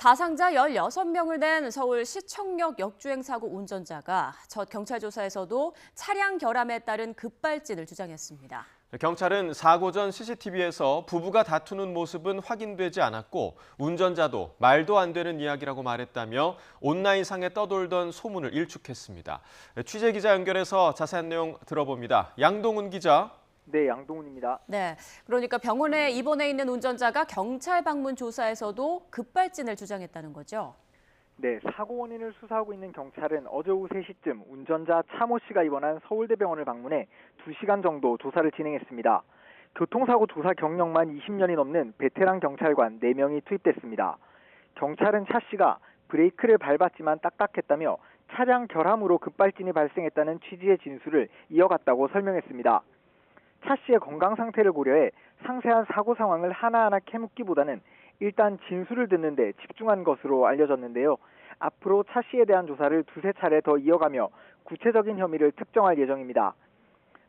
사상자 16명을 낸 서울 시청역 역주행 사고 운전자가 첫 경찰 조사에서도 차량 결함에 따른 급발진을 주장했습니다. 경찰은 사고 전 CCTV에서 부부가 다투는 모습은 확인되지 않았고 운전자도 말도 안 되는 이야기라고 말했다며 온라인상에 떠돌던 소문을 일축했습니다. 취재기자 연결해서 자세한 내용 들어봅니다. 양동훈 기자. 네, 양동훈입니다. 네, 그러니까 병원에 입원해 있는 운전자가 경찰 방문 조사에서도 급발진을 주장했다는 거죠? 네, 사고 원인을 수사하고 있는 경찰은 어제 오후 3시쯤 운전자 차모 씨가 입원한 서울대병원을 방문해 2시간 정도 조사를 진행했습니다. 교통사고 조사 경력만 20년이 넘는 베테랑 경찰관 4명이 투입됐습니다. 경찰은 차 씨가 브레이크를 밟았지만 딱딱했다며 차량 결함으로 급발진이 발생했다는 취지의 진술을 이어갔다고 설명했습니다. 차 씨의 건강 상태를 고려해 상세한 사고 상황을 하나하나 캐묻기보다는 일단 진술을 듣는 데 집중한 것으로 알려졌는데요. 앞으로 차 씨에 대한 조사를 두세 차례 더 이어가며 구체적인 혐의를 특정할 예정입니다.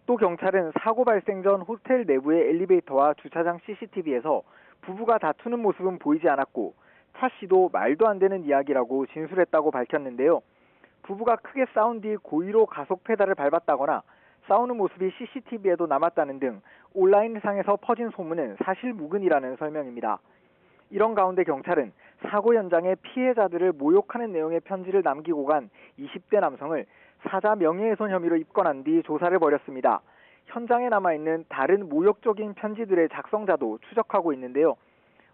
또 경찰은 사고 발생 전 호텔 내부의 엘리베이터와 주차장 CCTV에서 부부가 다투는 모습은 보이지 않았고 차 씨도 말도 안 되는 이야기라고 진술했다고 밝혔는데요. 부부가 크게 싸운 뒤 고의로 가속 페달을 밟았다거나 싸우는 모습이 CCTV에도 남았다는 등 온라인상에서 퍼진 소문은 사실무근이라는 설명입니다. 이런 가운데 경찰은 사고 현장에 피해자들을 모욕하는 내용의 편지를 남기고 간 20대 남성을 사자 명예훼손 혐의로 입건한 뒤 조사를 벌였습니다. 현장에 남아있는 다른 모욕적인 편지들의 작성자도 추적하고 있는데요.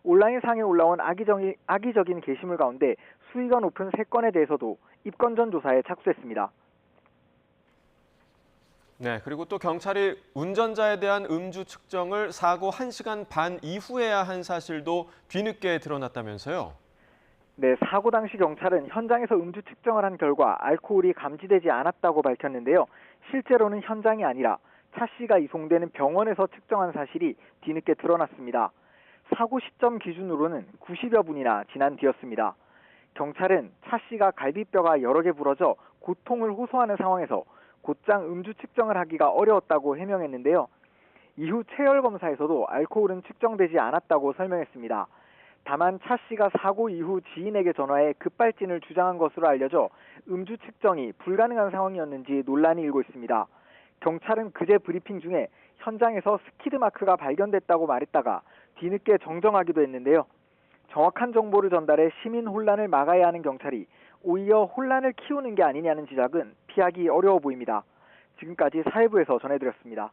온라인상에 올라온 악의적인 게시물 가운데 수위가 높은 3건에 대해서도 입건 전 조사에 착수했습니다. 네, 그리고 또 경찰이 운전자에 대한 음주 측정을 사고 1시간 반 이후에야 한 사실도 뒤늦게 드러났다면서요? 네, 사고 당시 경찰은 현장에서 음주 측정을 한 결과 알코올이 감지되지 않았다고 밝혔는데요. 실제로는 현장이 아니라 차 씨가 이송되는 병원에서 측정한 사실이 뒤늦게 드러났습니다. 사고 시점 기준으로는 90여 분이나 지난 뒤였습니다. 경찰은 차 씨가 갈비뼈가 여러 개 부러져 고통을 호소하는 상황에서 곧장 음주 측정을 하기가 어려웠다고 해명했는데요. 이후 체열 검사에서도 알코올은 측정되지 않았다고 설명했습니다. 다만 차 씨가 사고 이후 지인에게 전화해 급발진을 주장한 것으로 알려져 음주 측정이 불가능한 상황이었는지 논란이 일고 있습니다. 경찰은 그제 브리핑 중에 현장에서 스키드 마크가 발견됐다고 말했다가 뒤늦게 정정하기도 했는데요. 정확한 정보를 전달해 시민 혼란을 막아야 하는 경찰이 오히려 혼란을 키우는 게 아니냐는 지적은 피하기 어려워 보입니다. 지금까지 사회부에서 전해드렸습니다.